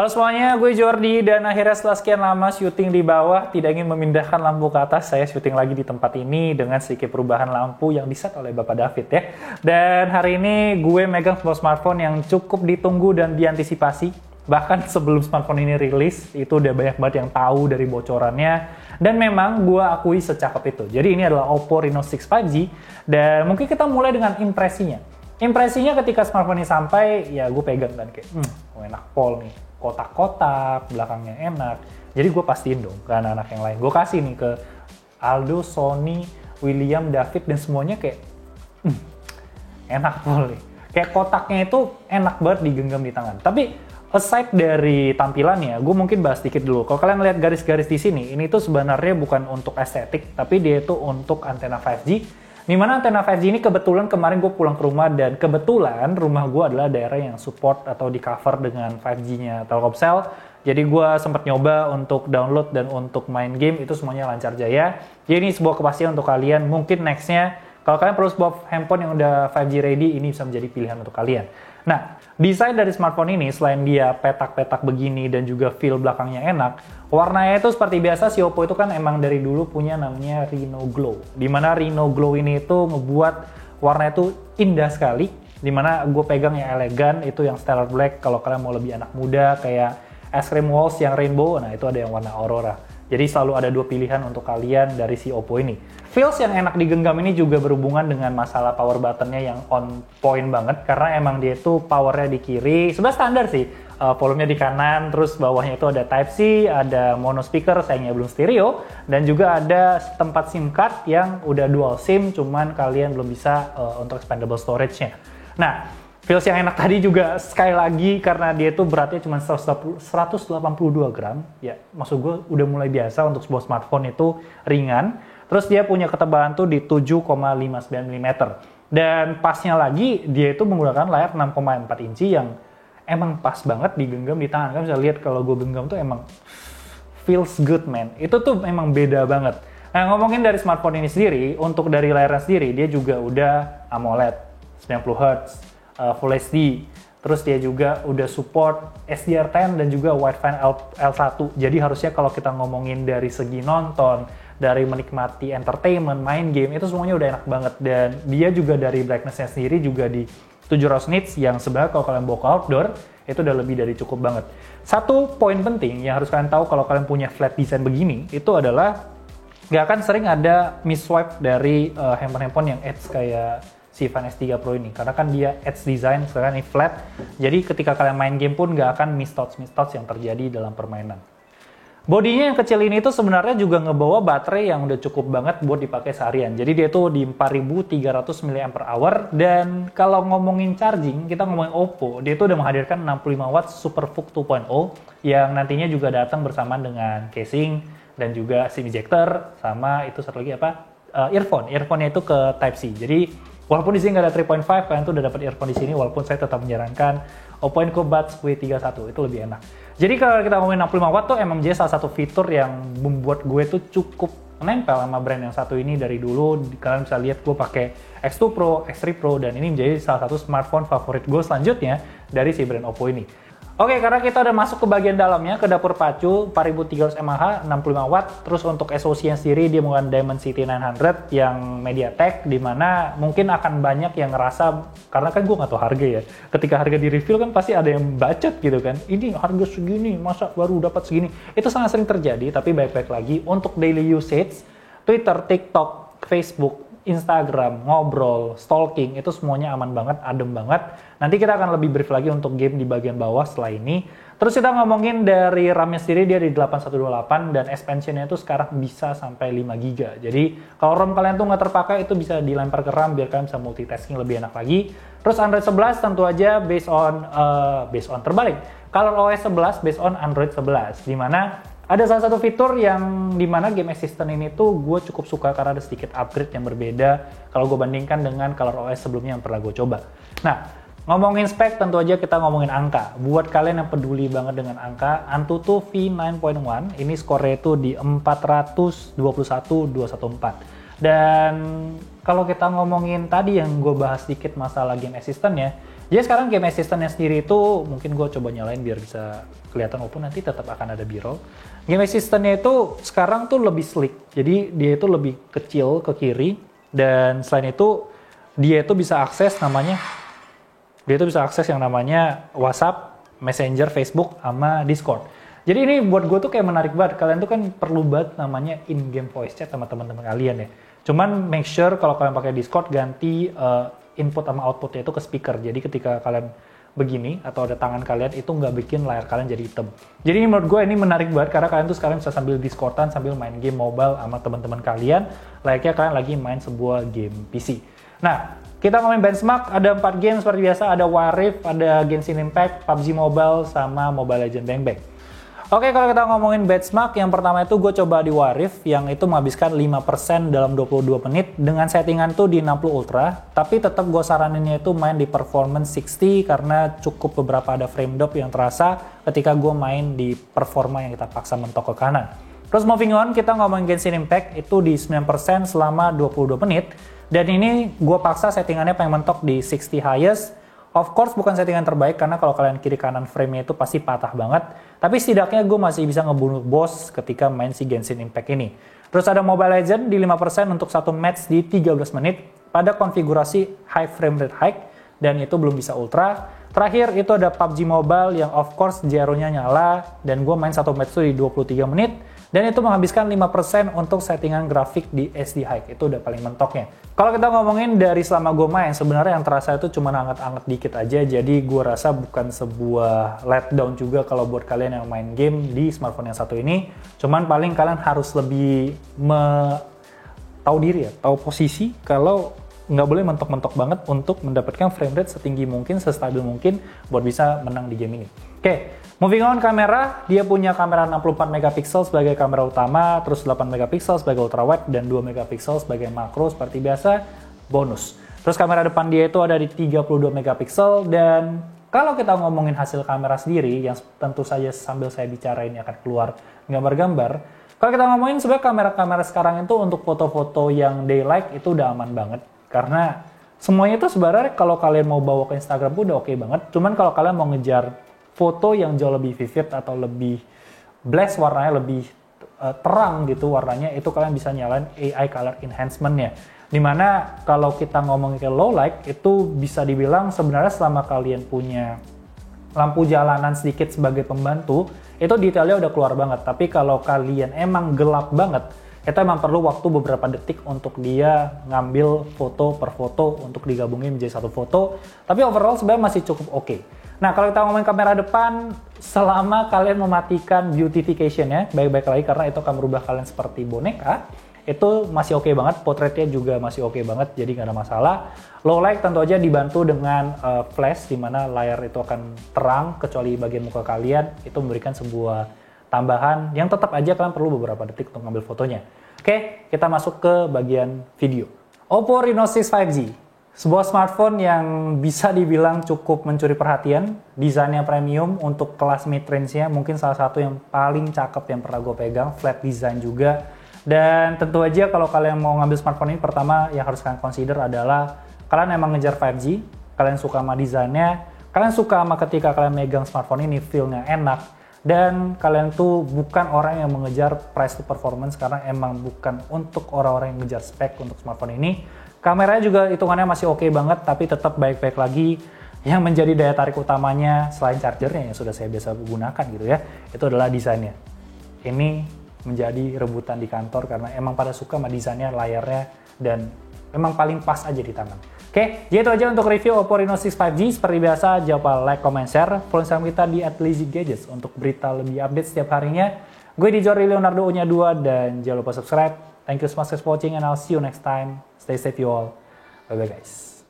Halo semuanya, gue Jordi dan akhirnya setelah sekian lama syuting di bawah, tidak ingin memindahkan lampu ke atas, saya syuting lagi di tempat ini dengan sedikit perubahan lampu yang diset oleh Bapak David ya. Dan hari ini gue megang sebuah smartphone yang cukup ditunggu dan diantisipasi. Bahkan sebelum smartphone ini rilis, itu udah banyak banget yang tahu dari bocorannya. Dan memang gue akui secakep itu. Jadi ini adalah Oppo Reno 6 5G. Dan mungkin kita mulai dengan impresinya. Impresinya ketika smartphone ini sampai, ya gue pegang dan kayak, enak pol nih. Kotak-kotak, belakangnya enak. Jadi gue pastiin dong ke anak-anak yang lain. Gue kasih nih ke Aldo, Sony, William, David, dan semuanya kayak enak pol nih. Kayak kotaknya itu enak banget digenggam di tangan. Tapi aside dari tampilannya, gue mungkin bahas dikit dulu. Kalau kalian lihat garis-garis di sini, ini tuh sebenarnya bukan untuk estetik, tapi dia itu untuk antena 5G. Dimana antena 5G ini kebetulan kemarin gue pulang ke rumah dan kebetulan rumah gue adalah daerah yang support atau di cover dengan 5G-nya Telkomsel. Jadi gue sempat nyoba untuk download dan untuk main game itu semuanya lancar jaya. Jadi ini sebuah kepastian untuk kalian. Mungkin nextnya kalau kalian perlu sebuah handphone yang udah 5G ready, ini bisa menjadi pilihan untuk kalian. Nah, desain dari smartphone ini selain dia petak-petak begini dan juga feel belakangnya enak, warnanya itu seperti biasa si Oppo itu kan emang dari dulu punya namanya Reno Glow. Dimana Reno Glow ini itu ngebuat warna itu indah sekali. Dimana gue pegang yang elegan, itu yang stellar black. Kalau kalian mau lebih anak muda kayak es krim walls yang rainbow, nah itu ada yang warna aurora. Jadi selalu ada dua pilihan untuk kalian dari si Oppo ini. Feels yang enak digenggam ini juga berhubungan dengan masalah power buttonnya yang on point banget. Karena emang dia itu powernya di kiri. Sebenarnya standar sih. Volumenya di kanan, terus bawahnya itu ada Type-C, ada mono speaker, sayangnya belum stereo. Dan juga ada tempat SIM card yang udah dual SIM, cuman kalian belum bisa untuk expandable storage-nya. Nah, feels yang enak tadi juga sekali lagi karena dia itu beratnya cuma 182 gram. Ya, maksud gue udah mulai biasa untuk sebuah smartphone itu ringan. Terus dia punya ketebalan tuh di 7,59 mm. Dan pasnya lagi, dia itu menggunakan layar 6,4 inci yang emang pas banget digenggam di tangan. Kan bisa lihat kalau gue genggam tuh emang feels good man. Itu tuh emang beda banget. Nah, ngomongin dari smartphone ini sendiri, untuk dari layarnya sendiri, dia juga udah AMOLED 90 Hz. Full HD, terus dia juga udah support SDR10 dan juga Wi-Fi L1. Jadi harusnya kalau kita ngomongin dari segi nonton, dari menikmati entertainment, main game, itu semuanya udah enak banget. Dan dia juga dari brightness-nya sendiri juga di 700 nits yang sebenarnya kalau kalian bawa ke outdoor, itu udah lebih dari cukup banget. Satu poin penting yang harus kalian tahu kalau kalian punya flat design begini, itu adalah gak akan sering ada miss swipe dari handphone-handphone yang edge kayak si Fan S3 Pro ini, karena kan dia edge design, sekarang ini flat, jadi ketika kalian main game pun nggak akan miss touch yang terjadi dalam permainan. Bodinya yang kecil ini tuh sebenarnya juga ngebawa baterai yang udah cukup banget buat dipakai seharian, jadi dia tuh di 4300 mAh, dan kalau ngomongin charging, kita ngomongin Oppo, dia tuh udah menghadirkan 65 watt SuperVOOC 2.0, yang nantinya juga datang bersamaan dengan casing, dan juga SIM ejector, sama itu satu lagi apa? Earphone-nya itu ke Type-C, jadi walaupun di sini nggak ada 3.5, kalian tuh udah dapat earphone di sini. Walaupun saya tetap menyarankan Oppo Enco Buds W31 itu lebih enak. Jadi kalau kita ngomongin 65 watt tuh emang jadi salah satu fitur yang membuat gue tuh cukup menempel sama brand yang satu ini dari dulu. Kalian bisa lihat gue pakai X2 Pro, X3 Pro, dan ini menjadi salah satu smartphone favorit gue selanjutnya dari si brand Oppo ini. Oke, karena kita udah masuk ke bagian dalamnya, ke dapur pacu 4300 mAh, 65 watt. Terus untuk SoC-nya sendiri dia menggunakan Dimensity 900 yang MediaTek, dimana mungkin akan banyak yang ngerasa, karena kan gue nggak tahu harga ya. Ketika harga di review kan pasti ada yang bacot gitu kan. Ini harga segini, masa baru dapat segini? Itu sangat sering terjadi, tapi baik-baik lagi untuk daily usage, Twitter, TikTok, Facebook, Instagram, ngobrol, stalking, itu semuanya aman banget, adem banget. Nanti kita akan lebih brief lagi untuk game di bagian bawah setelah ini. Terus kita ngomongin dari RAM-nya sendiri, dia di 8128 dan expansion-nya itu sekarang bisa sampai 5GB. Jadi kalau ROM kalian tuh nggak terpakai, itu bisa dilempar ke RAM biar kalian bisa multitasking lebih enak lagi. Terus Android 11 tentu aja based on terbalik. ColorOS 11 based on Android 11, dimana ada salah satu fitur yang dimana game assistant ini tuh gue cukup suka karena ada sedikit upgrade yang berbeda kalau gue bandingkan dengan ColorOS sebelumnya yang pernah gue coba. Nah, ngomongin spek tentu aja kita ngomongin angka. Buat kalian yang peduli banget dengan angka, Antutu V9.1 ini skornya itu di 421.214. Dan kalau kita ngomongin tadi yang gue bahas sedikit masalah game assistant ya, Jadi sekarang game assistant-nya sendiri itu mungkin gue coba nyalain biar bisa kelihatan walaupun nanti tetap akan ada b-roll. Game assistant-nya itu sekarang tuh lebih slick. Jadi dia itu lebih kecil ke kiri dan selain itu dia itu bisa akses yang namanya WhatsApp, Messenger, Facebook, sama Discord. Jadi ini buat gue tuh kayak menarik banget. Kalian tuh kan perlu banget namanya in-game voice chat sama teman-teman kalian ya. Cuman make sure kalau kalian pakai Discord ganti input sama outputnya itu ke speaker. Jadi ketika kalian begini atau ada tangan kalian itu nggak bikin layar kalian jadi hitam. Jadi menurut gue ini menarik banget karena kalian tuh sekarang bisa sambil Discordan sambil main game mobile sama teman-teman kalian. Layaknya kalian lagi main sebuah game PC. Nah, kita ngomongin benchmark, ada 4 game seperti biasa, ada Wild Rift, ada Genshin Impact, PUBG Mobile, sama Mobile Legends Bang Bang. Oke, kalau kita ngomongin benchmark, yang pertama itu gue coba di Wild Rift, yang itu menghabiskan 5% dalam 22 menit, dengan settingan tuh di 60 Ultra, tapi tetap gue saraninnya itu main di performance 60, karena cukup beberapa ada frame drop yang terasa ketika gue main di performa yang kita paksa mentok ke kanan. Terus moving on, kita ngomongin Genshin Impact, itu di 9% selama 22 menit, dan ini gue paksa settingannya pengen mentok di 60 highest. Of course bukan settingan terbaik karena kalau kalian kiri kanan frame-nya itu pasti patah banget. Tapi setidaknya gue masih bisa ngebunuh boss ketika main si Genshin Impact ini. Terus ada Mobile Legends di 5% untuk satu match di 13 menit pada konfigurasi high frame rate high dan itu belum bisa ultra. Terakhir itu ada PUBG Mobile yang of course gyro-nya nyala dan gue main satu match itu di 23 menit. Dan itu menghabiskan 5% untuk settingan grafik di SD High. Itu udah paling mentoknya. Kalau kita ngomongin dari selama gue main, sebenarnya yang terasa itu cuma hangat-hangat dikit aja. Jadi gue rasa bukan sebuah letdown juga kalau buat kalian yang main game di smartphone yang satu ini. Cuman paling kalian harus lebih tahu diri ya, tahu posisi kalau nggak boleh mentok-mentok banget untuk mendapatkan frame rate setinggi mungkin, sestabil mungkin buat bisa menang di game ini. Oke, moving on kamera, dia punya kamera 64 megapiksel sebagai kamera utama, terus 8 megapiksel sebagai ultrawide dan 2 megapiksel sebagai makro seperti biasa, bonus. Terus kamera depan dia itu ada di 32 megapiksel dan kalau kita ngomongin hasil kamera sendiri yang tentu saja sambil saya bicara ini akan keluar gambar-gambar. Kalau kita ngomongin sebenarnya kamera-kamera sekarang itu untuk foto-foto yang daylight itu udah aman banget. Karena semuanya itu sebenarnya kalau kalian mau bawa ke Instagram pun udah oke banget. Cuman kalau kalian mau ngejar foto yang jauh lebih vivid atau lebih blast warnanya, lebih terang gitu warnanya, itu kalian bisa nyalain AI Color Enhancement-nya. Dimana kalau kita ngomongin ke low light, itu bisa dibilang sebenarnya selama kalian punya lampu jalanan sedikit sebagai pembantu, itu detailnya udah keluar banget. Tapi kalau kalian emang gelap banget, itu emang perlu waktu beberapa detik untuk dia ngambil foto per foto untuk digabungin menjadi satu foto. Tapi overall sebenarnya masih cukup oke. Nah kalau kita ngomongin kamera depan, selama kalian mematikan beautification-nya, baik-baik lagi karena itu akan merubah kalian seperti boneka, itu masih oke banget, potretnya juga masih oke banget, jadi nggak ada masalah. Low light tentu aja dibantu dengan flash, di mana layar itu akan terang, kecuali bagian muka kalian, itu memberikan sebuah tambahan yang tetap aja kalian perlu beberapa detik untuk ngambil fotonya. Oke, kita masuk ke bagian video. Oppo Reno 6 5G, sebuah smartphone yang bisa dibilang cukup mencuri perhatian. Desainnya premium untuk kelas mid-range-nya, mungkin salah satu yang paling cakep yang pernah gue pegang, flat design juga. Dan tentu aja kalau kalian mau ngambil smartphone ini, pertama yang harus kalian consider adalah kalian emang ngejar 5G, kalian suka sama desainnya, kalian suka sama ketika kalian megang smartphone ini, feel-nya enak. Dan kalian tuh bukan orang yang mengejar price to performance karena emang bukan untuk orang-orang yang ngejar spek untuk smartphone ini. Kameranya juga hitungannya masih oke banget, tapi tetap baik-baik lagi. Yang menjadi daya tarik utamanya selain chargernya yang sudah saya biasa gunakan gitu ya, itu adalah desainnya. Ini menjadi rebutan di kantor karena emang pada suka sama desainnya, layarnya, dan memang paling pas aja di tangan. Oke, jadi itu aja untuk review Oppo Reno 6 5G. Seperti biasa, jangan lupa like, comment, share. Follow Instagram kita di @lazygadgets untuk berita lebih update setiap harinya. Gue di Jordi Leonardo Unya 2 dan jangan lupa subscribe. Thank you so much for watching and I'll see you next time. Stay safe you all. Bye-bye guys.